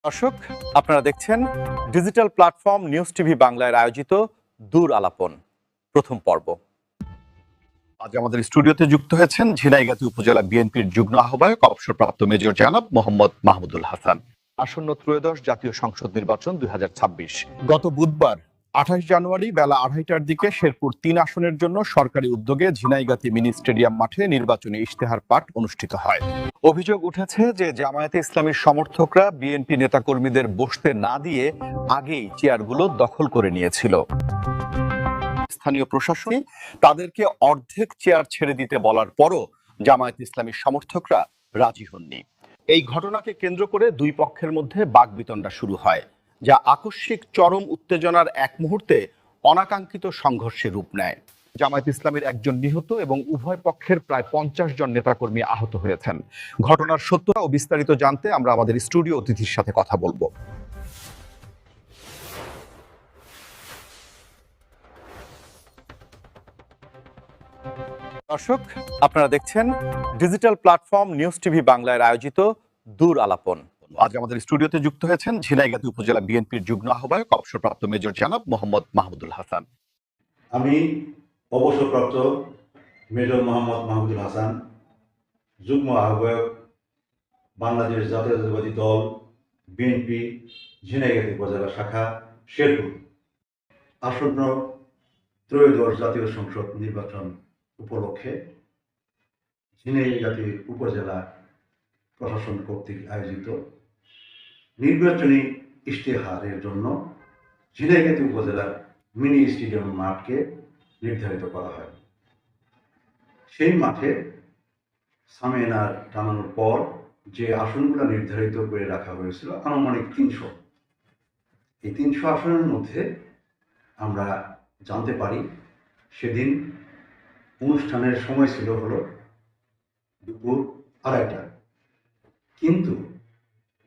দর্শক, আপনারা দেখছেন ডিজিটাল প্ল্যাটফর্ম নিউজ টিভি বাংলায় আয়োজিত দূর আলাপন প্রথম পর্ব। আজ আমাদের স্টুডিওতে যুক্ত হয়েছেন ঝিনাইগাতী উপজেলা বিএনপির যুগ্ম আহ্বায়ক অবসরপ্রাপ্ত মেজর জনাব মোহাম্মদ মাহমুদুল হাসান। আসন্ন ত্রয়োদশ জাতীয় সংসদ নির্বাচন 2026 গত বুধবার 28 জানুয়ারি বেলা 2:30টার দিকে শেরপুর 3 আসনের জন্য সরকারি উদ্যোগে ঝিনাইগাতী মিনি স্টেডিয়াম মাঠে নির্বাচনী ইশতেহার পাঠ অনুষ্ঠিত হয়। অভিযোগ উঠেছে যে জামায়াতে ইসলামীর সমর্থকরা বিএনপি নেতাকর্মীদের বসতে না দিয়ে আগেই চেয়ারগুলো দখল করে নিয়েছিল। স্থানীয় প্রশাসনে তাদেরকে অর্ধেক চেয়ার ছেড়ে দিতে বলার পরও জামায়াত ইসলামীর সমর্থকরা রাজি হননি। এই ঘটনাকে কেন্দ্র করে দুই পক্ষের মধ্যে বাকবিতণ্ডা শুরু হয়, যা আকস্মিক চরম উত্তেজনার এক মুহূর্তে অনাকাঙ্ক্ষিত সংঘর্ষে রূপ নেয়। জামায়াত ইসলামীর একজন নিহত এবং উভয় পক্ষের প্রায় 50 জন নেতাকর্মী আহত হয়েছেন। ঘটনার সত্যতা ও বিস্তারিত জানতে আমরা আমাদের স্টুডিও অতিথির সাথে কথা বলবো। দর্শক, আপনারা দেখছেন ডিজিটাল প্ল্যাটফর্ম নিউজ টিভি বাংলায় আয়োজিত দূর আলাপন। আজ আমাদের স্টুডিওতে যুক্ত হয়েছেন ঝিনাইগাতী উপজেলা বিএনপির যুগ্ম আহ্বায়ক অবসরপ্রাপ্ত মেজর জনাব মোহাম্মদ মাহমুদুল হাসান। আমি অবসরপ্রাপ্ত মেজর মোহাম্মদ মাহমুদুল হাসান, যুগ্ম আহ্বায়ক, বাংলাদেশ জাতীয়তাবাদী দল বিএনপি ঝিনাইগাতী উপজেলা শাখা শেরপুর। আসন্ন ত্রয়োদশ জাতীয় সংসদ নির্বাচন উপলক্ষে ঝিনাইগাতী উপজেলা প্রশাসন কর্তৃক আয়োজিত নির্বাচনী ইশতেহারের জন্য ঝিনাইগাতী উপজেলার মিনি স্টেডিয়াম মাঠকে নির্ধারিত করা হয়। সেই মাঠে সামেনার টানানোর পর যে আসনগুলো নির্ধারিত করে রাখা হয়েছিল আনুমানিক 300, এই 300 আসনের মধ্যে আমরা জানতে পারি সেদিন অনুষ্ঠানের সময় ছিল হলো দুপুর 2:30টা, কিন্তু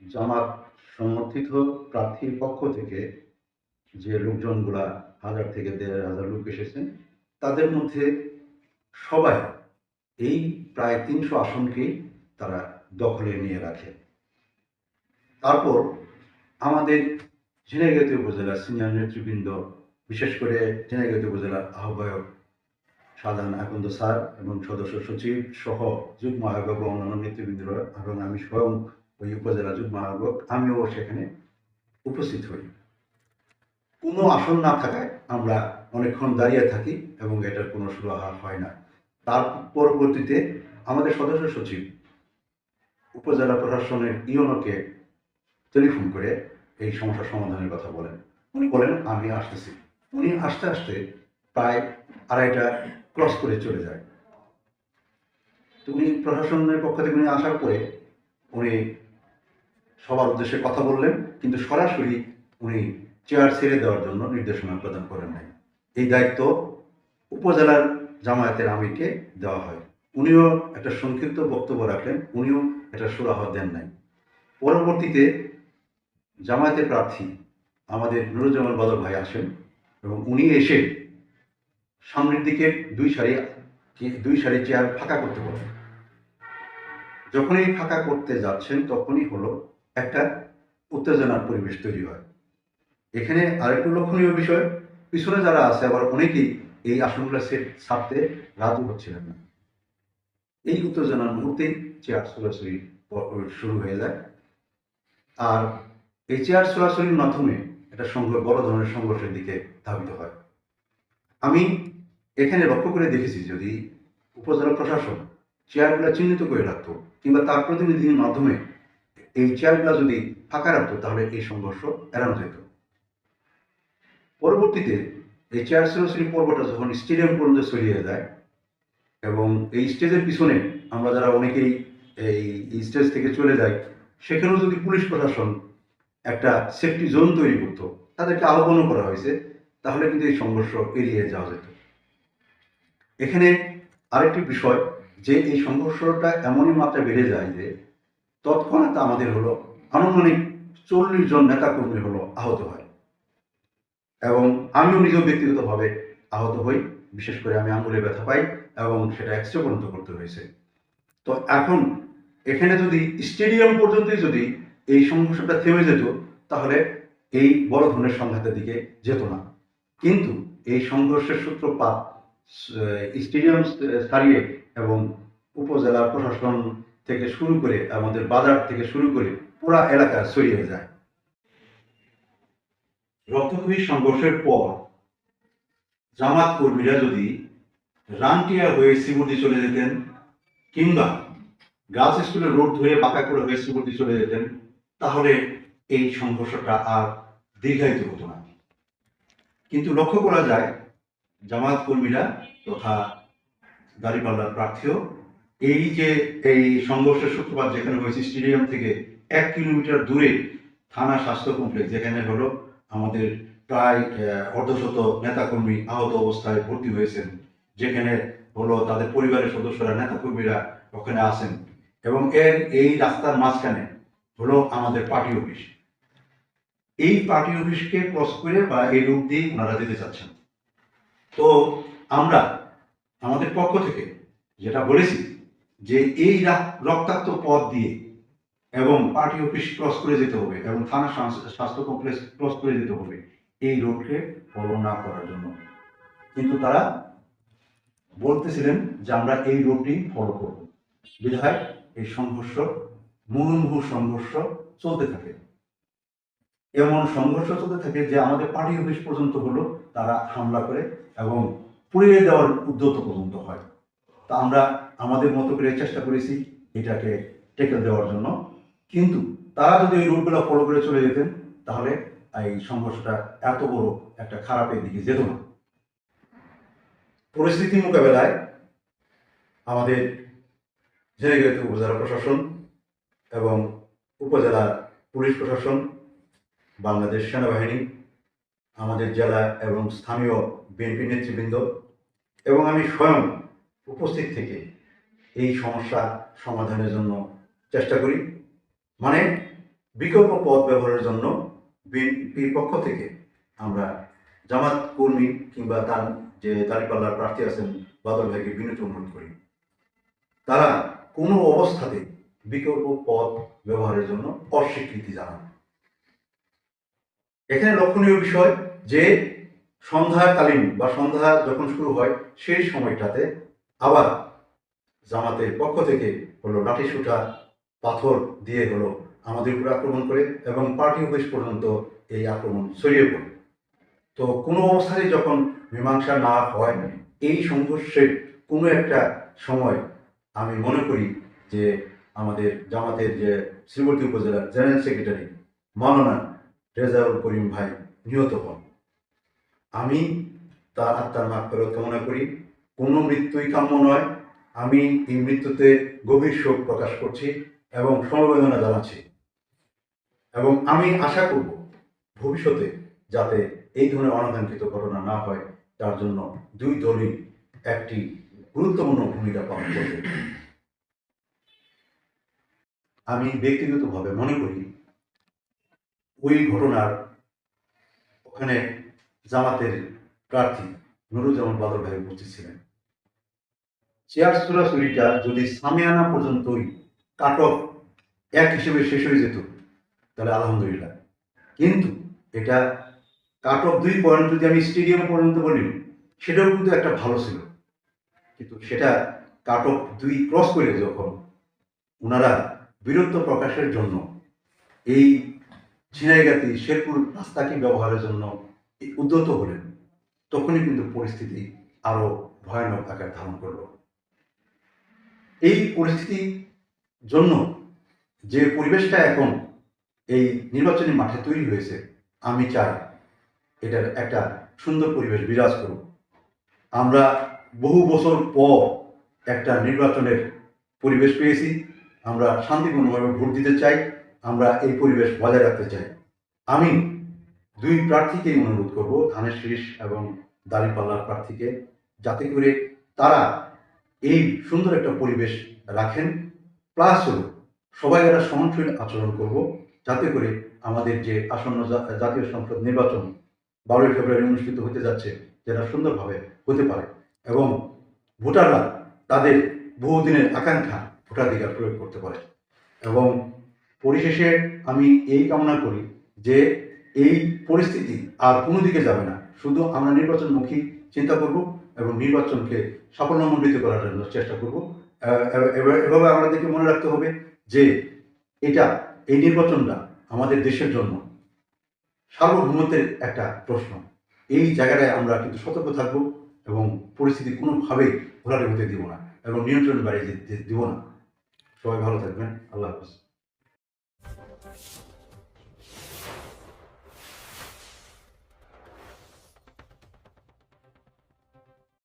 জামাত সমর্থিত প্রার্থীর পক্ষ থেকে যে লোকজনগুলা 1000 থেকে 1500 লোক এসেছেন, তাদের মধ্যে সবাই এই প্রায় 300 আসনকেই তারা দখলে নিয়ে রাখে। তারপর আমাদের ঝিনাইগাতী উপজেলার সিনিয়র নেতৃবৃন্দ, বিশেষ করে ঝিনাইগাতী উপজেলার আহ্বায়ক শাহজাহান আকন্দ স্যার এবং সদস্য সচিব সহ যুগ্ম আহ্বায়ক এবং অন্যান্য নেতৃবৃন্দরা এবং আমি স্বয়ং ওই উপজেলা যুগ্ম আহ্বায়ক, আমিও সেখানে উপস্থিত হই। কোনো আসন না থাকায় আমরা অনেকক্ষণ দাঁড়িয়ে থাকি এবং এটার কোনো সুরাহা হয় না। তার পরবর্তীতে আমাদের সদস্য সচিব উপজেলা প্রশাসনের ইউনোকে টেলিফোন করে এই সমস্যার সমাধানের কথা বলেন। উনি বলেন আমি আসতেছি। উনি আস্তে আস্তে প্রায় 2:30টা ক্রস করে চলে যায়। তো উনি প্রশাসনের পক্ষ থেকে উনি আসার পরে উনি সবার উদ্দেশ্যে কথা বললেন, কিন্তু সরাসরি উনি চেয়ার ছেড়ে দেওয়ার জন্য নির্দেশনা প্রদান করেন নাই। এই দায়িত্ব উপজেলার জামায়াতের আমিরকে দেওয়া হয়। উনিও একটা সংক্ষিপ্ত বক্তব্য রাখলেন, উনিও এটা সুরাহা দেন নাই। পরবর্তীতে জামায়াতের প্রার্থী আমাদের নুরুজ্জামান বাদল ভাই আসেন এবং উনি এসে সামনের দিকে দুই সারি চেয়ার ফাঁকা করতে বলেন। যখনই ফাঁকা করতে যাচ্ছেন তখনই হলো একটা উত্তেজনার পরিবেশ তৈরি হয়। এখানে আরেকটু লক্ষণীয় বিষয়, পিছনে যারা আছে আবার অনেকেই এই আসনগুলো ছাড়তে রাজি হচ্ছিলেন না। এই উত্তেজনার মুহূর্তেই চেয়ার ছোড়াছুড়ি শুরু হয়ে যায়। আর এই চেয়ার ছোড়াছুড়ির মাধ্যমে একটা বড় ধরনের সংঘর্ষের দিকে ধাবিত হয়। আমি এখানে লক্ষ্য করে দেখেছি, যদি উপজেলা প্রশাসন চেয়ারগুলো চিহ্নিত করে রাখতো কিংবা তার প্রতিনিধির মাধ্যমে এই চেয়ারগুলো যদি ফাঁকা রাখতো, তাহলে এই সংঘর্ষ এড়ানো যেত। পরবর্তীতে এই চেয়ার ছোড়াছুড়ি পর্বটা যখন স্টেডিয়াম পর্যন্ত ছড়িয়ে যায় এবং এই স্টেজের পিছনে আমরা যারা অনেকেই এই স্টেজ থেকে চলে যাই, সেখানেও যদি পুলিশ প্রশাসন একটা সেফটি জোন তৈরি করতো, তাদেরকে আহ্বানও করা হয়েছে, তাহলে কিন্তু এই সংঘর্ষ এড়িয়ে যাওয়া যেত। এখানে আরেকটি বিষয়, যে এই সংঘর্ষটা এমনই মাত্রা বেড়ে যায় যে তৎক্ষণাৎ আমাদের হলো আনুমানিক 40 জন নেতাকর্মী হলো আহত হয় এবং আমিও নিজেও ব্যক্তিগতভাবে আহত হই। বিশেষ করে আমি আঙুলে ব্যথা পাই এবং সেটা এক্সরে পর্যন্ত করতে হয়েছে। তো এখন এখানে যদি স্টেডিয়াম পর্যন্তই যদি এই সংঘর্ষটা থেমে যেত, তাহলে এই বড় ধরনের সংঘাতের দিকে যেত না। কিন্তু এই সংঘর্ষের সূত্রপাত স্টেডিয়াম ছাড়িয়ে এবং উপজেলা প্রশাসন থেকে শুরু করে আমাদের বাজার থেকে শুরু করে পুরা এলাকা ছড়িয়ে যায়। রক্তক্ষয়ী সংঘর্ষের পর জামাত কর্মীরা যদি রানটিয়া হয়ে শ্রীমতি চলে যেতেন, কিংবা গার্লস স্কুলের রোড ধরে বাঁকাকুড়া হয়ে শ্রীমতি চলে যেতেন, তাহলে এই সংঘর্ষটা আর দীর্ঘায়িত হতো না। কিন্তু লক্ষ্য করা যায় জামাত কর্মীরা তথা দাঁড়িপাল্লার প্রার্থীও এই সংঘর্ষের সূত্রপাত যেখানে হয়েছে স্টেডিয়াম থেকে 1 কিলোমিটার দূরে থানা স্বাস্থ্য কমপ্লেক্স, যেখানে হলো আমাদের প্রায় অর্ধশত নেতাকর্মী আহত অবস্থায় ভর্তি হয়েছেন, যেখানে হলো তাদের পরিবারের সদস্যরা নেতাকর্মীরা ওখানে আছেন, এবং এই রাস্তার মাঝখানে হলো আমাদের পার্টি অফিস। এই পার্টি অফিসকে ক্রস করে বা এই রুট দিয়ে ওনারা যেতে চাচ্ছেন। তো আমরা আমাদের পক্ষ থেকে যেটা বলেছি যে এই রক্তাক্ত পথ দিয়ে এবং পার্টি অফিস ক্রস করে যেতে হবে এবং থানা স্বাস্থ্য কমপ্লেক্স ক্রস করে যেতে হবে এই রোডকে ফলো না করার জন্য। কিন্তু তারা বলতেছিলেন যে আমরা এই রোডটি ফলো করব, বিধায় এই সংঘর্ষ মুহুর্মুহু সংঘর্ষ চলতে থাকে। এমন সংঘর্ষ চলতে থাকে যে আমাদের পার্টি অফিস পর্যন্ত হলো তারা হামলা করে এবং পুড়িয়ে দেওয়ার উদ্যত পর্যন্ত হয়। তা আমরা আমাদের মতো করে চেষ্টা করেছি এটাকে টেকেল দেওয়ার জন্য, কিন্তু তারা যদি ওই রুটগুলো ফলো করে চলে যেতেন, তাহলে এই সংঘর্ষটা এত বড় একটা খারাপের দিকে যেত না। পরিস্থিতি মোকাবেলায় আমাদের ঝিনাইদহ উপজেলা প্রশাসন এবং উপজেলা পুলিশ প্রশাসন, বাংলাদেশ সেনাবাহিনী, আমাদের জেলা এবং স্থানীয় বিএনপি নেতৃবৃন্দ এবং আমি স্বয়ং উপস্থিত থেকে এই সমস্যা সমাধানের জন্য চেষ্টা করি। মানে বিকল্প পথ ব্যবহারের জন্য বিএনপির পক্ষ থেকে আমরা জামাত কর্মী কিংবা তার যে দাঁড়িপাল্লার প্রার্থী আছেন বাদল ভাইকে বিনীত অনুরোধ করি, তারা কোনো অবস্থাতে বিকল্প পথ ব্যবহারের জন্য অস্বীকৃতি জানান। এখানে লক্ষণীয় বিষয় যে সন্ধ্যাকালীন বা সন্ধ্যা যখন শুরু হয় সেই সময়টাতে আবার জামাতের পক্ষ থেকে হলো লাঠিসোঁটা পাথর দিয়ে হলো আমাদের উপরে আক্রমণ করে এবং পার্টি অফিস পর্যন্ত এই আক্রমণ ছড়িয়ে পড়ে। তো কোনো অবস্থায় যখন মীমাংসা না হয় এই সংঘর্ষের কোনো একটা সময় আমি মনে করি যে আমাদের জামাতের যে শ্রীবর্তী উপজেলার জেনারেল সেক্রেটারি মাওলানা রেজাউল করিম ভাই নিহত হন। আমি তার আত্মার মাগফিরাত কামনা করি। কোনো মৃত্যুই কাম্য নয়। আমি এই মৃত্যুতে গভীর শোক প্রকাশ করছি এবং সমবেদনা জানাচ্ছি, এবং আমি আশা করব ভবিষ্যতে যাতে এই ধরনের অনাকাঙ্ক্ষিত ঘটনা না হয় তার জন্য দুই দলই একটি গুরুত্বপূর্ণ ভূমিকা পালন করবে। আমি ব্যক্তিগতভাবে মনে করি ওই ঘটনার ওখানে জামাতের প্রার্থী নুরুজ্জামান বাদল ভাই উপস্থিত ছিলেন। চেয়ার চুরাচুরিটা যদি সামিয়ানা পর্যন্তই কাট অফ 1 হিসেবে শেষ হয়ে যেত তাহলে আলহামদুলিল্লাহ, কিন্তু এটা কাট অফ 2 পয়েন্ট যদি আমি স্টেডিয়াম পর্যন্ত বলি সেটাও কিন্তু একটা ভালো ছিল, কিন্তু সেটা কাট অফ 2 ক্রস করে যখন ওনারা বীরত্ব প্রকাশের জন্য এই ঝিনাইগাতি শেরপুর রাস্তাকে ব্যবহারের জন্য উদ্যত হলেন, তখনই কিন্তু পরিস্থিতি আরো ভয়ানক আকার ধারণ করল। এই পরিস্থিতির জন্য যে পরিবেশটা এখন এই নির্বাচনী মাঠে তৈরি হয়েছে, আমি চাই এটার একটা সুন্দর পরিবেশ বিরাজ করুক। আমরা বহু বছর পর একটা নির্বাচনের পরিবেশ পেয়েছি। আমরা শান্তিপূর্ণভাবে ভোট দিতে চাই, আমরা এই পরিবেশ বজায় রাখতে চাই। আমি 2 প্রার্থীকেই অনুরোধ করব, ধানের শীষ এবং দাঁড়িপাল্লার প্রার্থীকে, যাতে করে তারা এই সুন্দর একটা পরিবেশ রাখেন, প্লাস হল সবাই একটা সহনশীল আচরণ করব, যাতে করে আমাদের যে আসন্ন জাতীয় সংসদ নির্বাচন 12 ফেব্রুয়ারি অনুষ্ঠিত হতে যাচ্ছে যেটা সুন্দরভাবে হতে পারে এবং ভোটাররা তাদের বহুদিনের আকাঙ্ক্ষা ভোটাধিকার প্রয়োগ করতে পারে। এবং পরিশেষে আমি এই কামনা করি যে এই পরিস্থিতি আর কোনো দিকে যাবে না, শুধু আমরা নির্বাচনমুখী চিন্তা করব এবং নির্বাচনকে সাফল্যমণ্ডিত করার জন্য চেষ্টা করব। এভাবে আমাদেরকে মনে রাখতে হবে যে এই নির্বাচনটা আমাদের দেশের জন্য সার্বভৌমত্বের একটা প্রশ্ন। এই জায়গাটায় আমরা কিন্তু সতর্ক থাকব এবং পরিস্থিতি কোনোভাবেই ঘোরাঘুরি হতে দিব না এবং নিয়ন্ত্রণ বাড়িয়ে দিব না। সবাই ভালো থাকবেন। আল্লাহ।